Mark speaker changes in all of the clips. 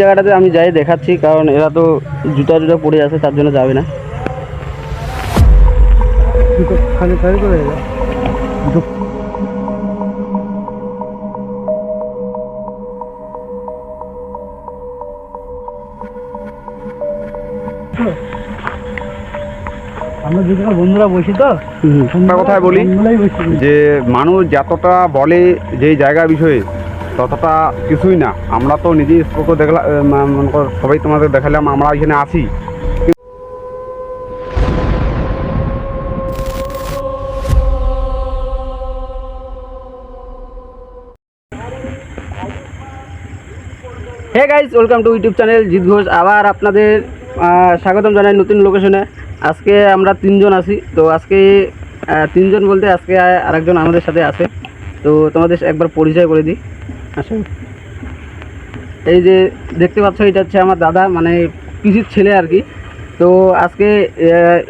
Speaker 1: জায়গাটাতে আমি যাই দেখাচ্ছি, কারণ এরা তো জুতা জুতা পড়ে আছে, তার জন্য যাবে না। খালি খালি করে আমরা যেখানে বন্ধুরা বসি তো
Speaker 2: একটা কথাই বলি যে মানুষ যতটা বলে যেই জায়গা বিষয়ে ততটা কিছুই না। আমরা তো নিজেই স্পোকে দেখলাম, মনে কর সবাই তোমাদের দেখালাম আমরা এখানে আছি।
Speaker 1: Hey guys, welcome to YouTube channel Jit Ghosh. আবার আপনাদের স্বাগতম জানাই নতুন লোকেশনে। আজকে আমরা তিনজন আছি, তো আজকে তিনজন বলতে আজকে আরেকজন আমাদের সাথে আছে। তো তোমাদের একবার পরিচয় করে দিই। আসুন, এই যে দেখতে পাচ্ছ, এটা হচ্ছে আমার দাদা, মানে পিসির ছেলে আর কি। তো আজকে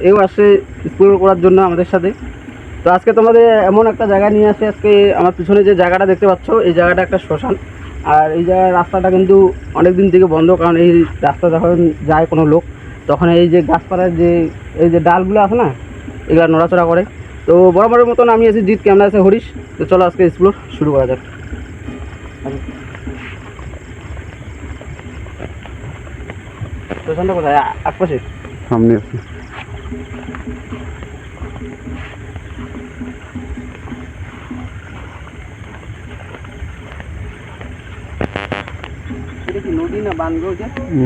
Speaker 1: এও আসছে এক্সপ্লোর করার জন্য আমাদের সাথে। তো আজকে তোমাদের এমন একটা জায়গা নিয়ে আসে। আজকে আমার পিছনে যে জায়গাটা দেখতে পাচ্ছ, এই জায়গাটা একটা শ্মশান। আর এই জায়গার রাস্তাটা কিন্তু অনেক দিন থেকে বন্ধ, কারণ এই রাস্তা যখন যায় কোনো লোক, তখন এই যে গাছপালার যে এই যে ডালগুলো আছে না, এগুলো নড়াচড়া করে। তো বরাবরের মতন আমি আছি জিৎ, ক্যামেরা আছে হরিশ। তো চলো আজকে এক্সপ্লোর শুরু করা যাক। শ্মশানটা কোথায়? আশপাশে
Speaker 2: সামনে আছে।
Speaker 1: এটা কি নদী না বান?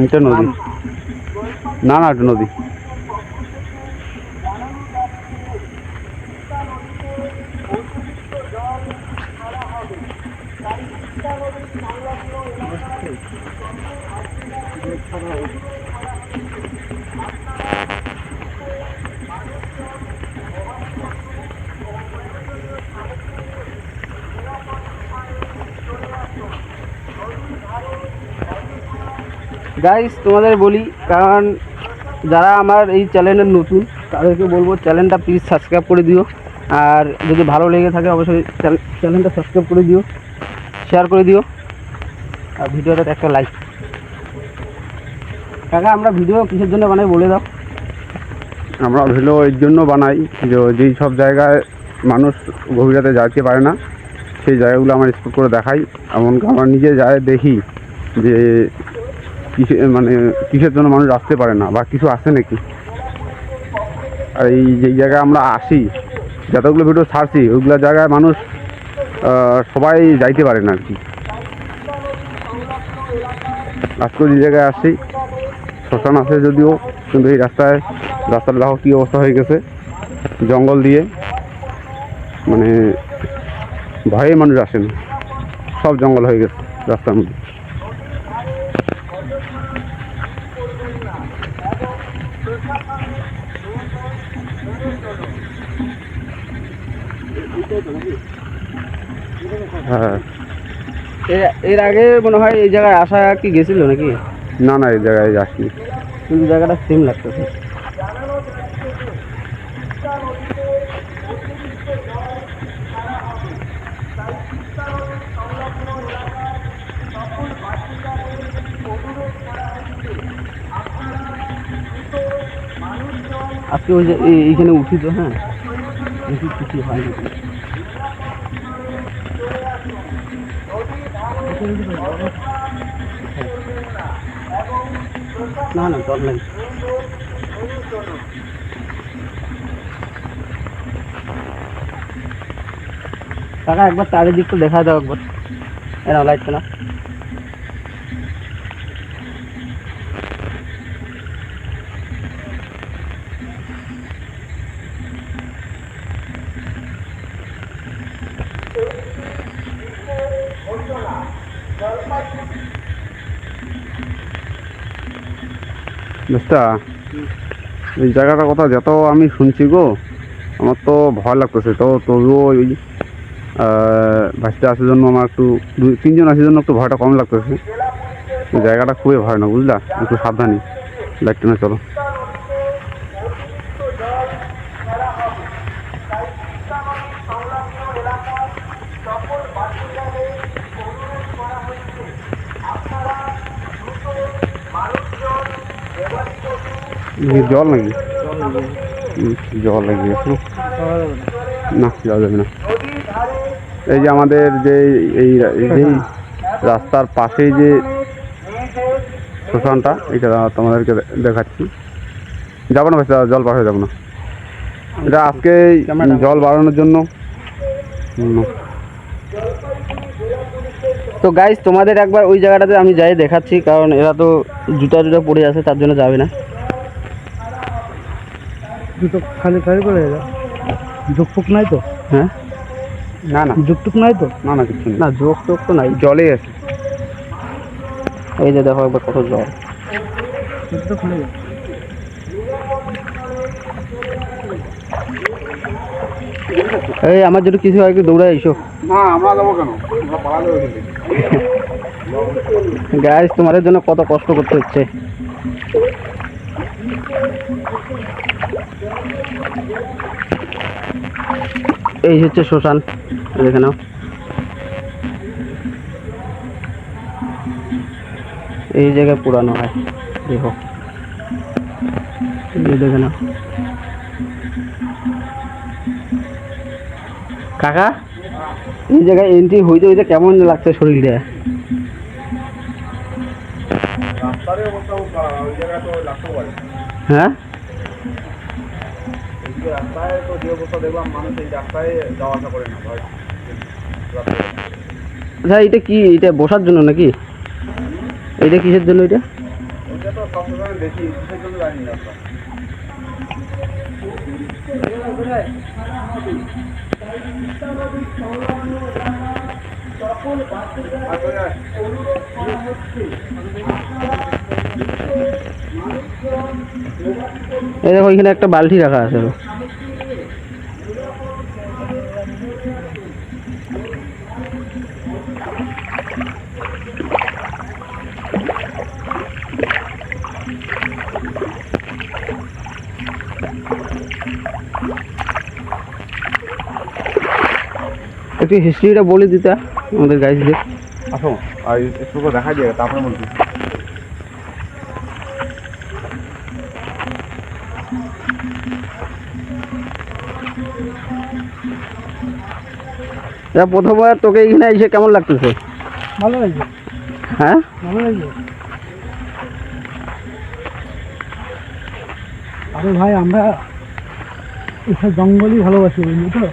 Speaker 2: এটা নদী না, না এটা নদী।
Speaker 1: গাইস, তোমাদের বলি, কারণ যারা আমার এই চ্যানেলের নতুন তাদেরকে বলবো চ্যানেলটা প্লিজ সাবস্ক্রাইব করে দিও। আর যদি ভালো লেগে থাকে অবশ্যই চ্যানেলটা সাবস্ক্রাইব করে দিও, শেয়ার করে দিও, আর ভিডিওটাতে একটা লাইক। কাকা, আমরা ভিডিও কিসের জন্য বানাই বলে দাও।
Speaker 2: আমরা ভিডিও এর জন্য বানাই যে যেই সব জায়গায় মানুষ গভীরাতে যাইতে পারে না, সেই জায়গাগুলো আমরা এক্সপ্লোর করে দেখাই। এমনকি আমরা নিজে যাই দেখি যে কিসের জন্য মানুষ আসতে পারে না বা কিছু আছে নাকি। আর এই যেই জায়গায় আমরা আসি, যতগুলো ভিডিও ছাড়ছি ওইগুলো জায়গায় মানুষ সবাই যাইতে পারে না আর কি। আজকে যে জায়গায় আসি, শ্মশান আছে যদিও, কিন্তু এই রাস্তার দেখো কী অবস্থা হয়ে গেছে, জঙ্গল দিয়ে, মানে ভয়ে মানুষ আসে না, সব জঙ্গল হয়ে গেছে রাস্তার মধ্যে। হ্যাঁ,
Speaker 1: এর আগে মনে হয় এই জায়গায় আসা কি গেছিল নাকি?
Speaker 2: না না, এই জায়গায় আসনি,
Speaker 1: কিন্তু জায়গাটা সেম লাগতেছে। আজকে ওই যে এইখানে উঠি তো, হ্যাঁ বেশি কিছু হয়নি। না না, জল নাই। কাকা, একবার চারিদিকটা দেখা দাও একবার। এরা লাইটটা না।
Speaker 2: বুঝতা এই জায়গাটার কথা যত আমি শুনছি গো, আমার তো ভয় লাগতেছে। তো তবুও ওই ভাসতে আসার জন্য আমার একটু 2-3 জন আসার জন্য একটু ভয়টা কম লাগতেছে। জায়গাটা খুবই ভয় না, বুঝলা, একটু সাবধানী লাইট টেনে চলো। জল নাকি? জল লেগে গেছে না, যাওয়া যাবে না। এই যে আমাদের যে যেই রাস্তার পাশেই যে শ্মশানটা, এটা তোমাদেরকে দেখাচ্ছি। যাবো না ভাই, জল পার হয়ে যাবো না। এটা আজকে জল বাড়ানোর জন্য।
Speaker 1: তো গাইস তোমাদের একবার ওই জায়গাটাতে আমি যাই দেখাচ্ছি, কারণ এরা তো জুতা জুতা পড়ে আছে, তার জন্য যাবে না।
Speaker 3: জুতো খালি খালি করে ঝুকফুক নাই তো?
Speaker 1: হ্যাঁ,
Speaker 2: না না,
Speaker 3: ঝুকটুক নাই তো?
Speaker 2: না না, কিছু
Speaker 1: না জোক টোক তো নাই,
Speaker 2: জলে আছে।
Speaker 1: এই যে দেখো একবার কত জল।
Speaker 3: জুতো খুলে যায়।
Speaker 1: এই আমার যদি কিছু হয় একটু দৌড়ে এসো।
Speaker 2: না, আমরা যাবো কেন? আমরা পালালে ওইখান থেকে।
Speaker 1: গাইস তোমাদের জন্য কত কষ্ট করতে হচ্ছে। এই হচ্ছে শ্মশান, দেখে নাও। এই জায়গায় পুরানো হয়, দেখো এই দেখে নাও। কাকা এই জায়গায় এন্ট্রি হইতে হইতে কেমন লাগছে শরীরটা? হ্যাঁ,
Speaker 2: রাস্তায় তো যে অবস্থা দেখলাম, মানুষ এই রাস্তায় যাওয়া আসা করে না ভাই।
Speaker 1: আচ্ছা এটা কি, এটা বসার জন্য নাকি? এইটা কিসের জন্য এটা?
Speaker 2: ওইটা তো সবসময় দেখি, কিসের জন্য জানি না।
Speaker 1: এই দেখো এখানে একটা বালতি রাখা আছে। একটু হিস্ট্রিটা বলে দিতে আমাদের গাইডদের।
Speaker 2: আসো, আর একটু দেখা যায়, তারপরে বলছি।
Speaker 1: প্রথমবার তোকে এখানে এসে কেমন লাগতেছে?
Speaker 3: ভালো লাগছে।
Speaker 1: হ্যাঁ
Speaker 3: ভালো লাগছে। আরে ভাই আমরা এসব জঙ্গলই ভালোবাসি, বুঝলি তো?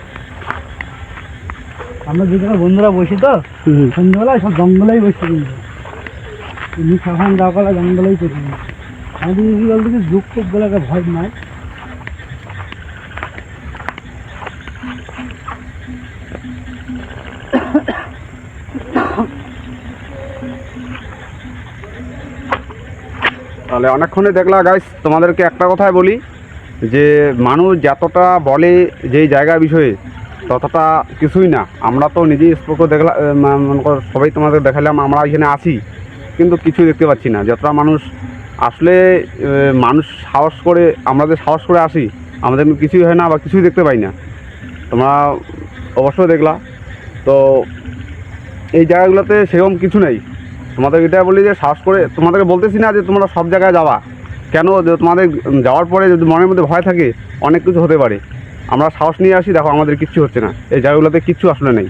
Speaker 3: আমরা যেখানে বন্ধুরা বসি তো সন্ধ্যাবেলায় সব জঙ্গলেই বসি, কিন্তু এমনি সাধারণ গাছপালা জঙ্গলেই করি। আমাদের কি বলতে কি যুগ টুক বলে একটা ভয় নাই।
Speaker 2: তাহলে অনেকক্ষণে দেখলা গাইস, তোমাদেরকে একটা কথাই বলি যে মানুষ যতটা বলে যেই জায়গা বিষয়ে, ততটা কিছুই না। আমরা তো নিজেই স্পষ্ট দেখলাম, মনে করো সবাই তোমাদের দেখালাম আমরা এখানে আছি, কিন্তু কিছুই দেখতে পাচ্ছি না। যতটা মানুষ আসলে মানুষ সাহস করে, আমরা যে সাহস করে আসি, আমাদের কিছুই হয় না বা কিছুই দেখতে পাই না। তোমরা অবশ্যই দেখলা তো এই জায়গাগুলোতে সেরকম কিছু নেই। তোমাদের এটা বলি যে সাহস করে, তোমাদেরকে বলতেছি না যে তোমরা সব জায়গায় যাবা, কেন? যে তোমাদের যাওয়ার পরে যদি মনের মধ্যে ভয় থাকে, অনেক কিছু হতে পারে। আমরা সাহস নিয়ে আসি, দেখো আমাদের কিচ্ছু হচ্ছে না, এই জায়গাগুলোতে কিচ্ছু আসলে নেই।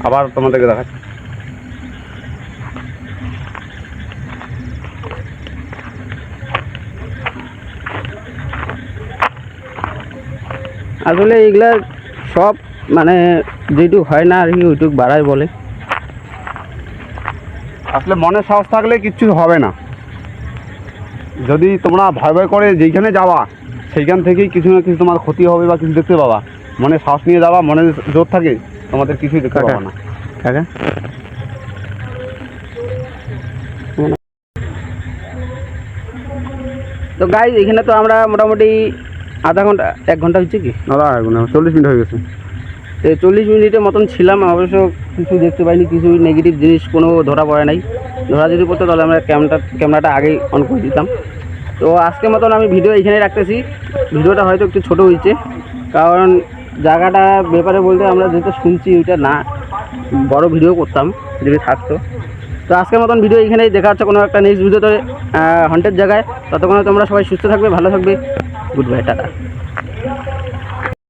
Speaker 2: আবার তোমাদেরকে দেখাচ্ছি।
Speaker 1: আসলে এইগুলা সব মানে যেটুক হয় না আর কি, ওইটুক বাড়ায় বলে।
Speaker 2: আসলে মনের সাহস থাকলে কিচ্ছু হবে না। যদি তোমরা ভয় ভয় করে যেইখানে যাওয়া, সেইখান থেকেই কিছু না কিছু তোমার ক্ষতি হবে বা কিছু দেখতে পাবা। মনে সাহস নিয়ে যাওয়া, মনে জোর থাকে, তোমাদের কিছুই দেখতে পাবা না।
Speaker 1: কাকা তো গাইজ এখানে তো আমরা মোটামুটি আধা ঘন্টা 1 ঘন্টা হচ্ছে কি,
Speaker 2: দাদা 40 মিনিট হয়ে গেছে।
Speaker 1: 40 মিনিটের মতন ছিলাম। অবশ্য কিছু দেখতে পাইনি, কিছু নেগেটিভ জিনিস কোনো ধরা পড়ে নাই। ধরা যদি পড়তো তাহলে আমরা ক্যামেরাটা আগেই অন করে দিতাম। তো আজকের মতন আমি ভিডিও এখানেই রাখতেছি। ভিডিওটা হয়তো একটু ছোটো হয়েছে, কারণ জায়গাটার ব্যাপারে বলতে আমরা যেটা শুনছি ওইটা না, বড় ভিডিও করতাম যদি থাকতো। তো আজকের মতন ভিডিও এখানেই, দেখা হচ্ছে কোনো একটা নেক্সট ভিডিওতে হন্টের জায়গায়। ততক্ষণে তোমরা সবাই সুস্থ থাকবে, ভালো থাকবে। Good bye, tata.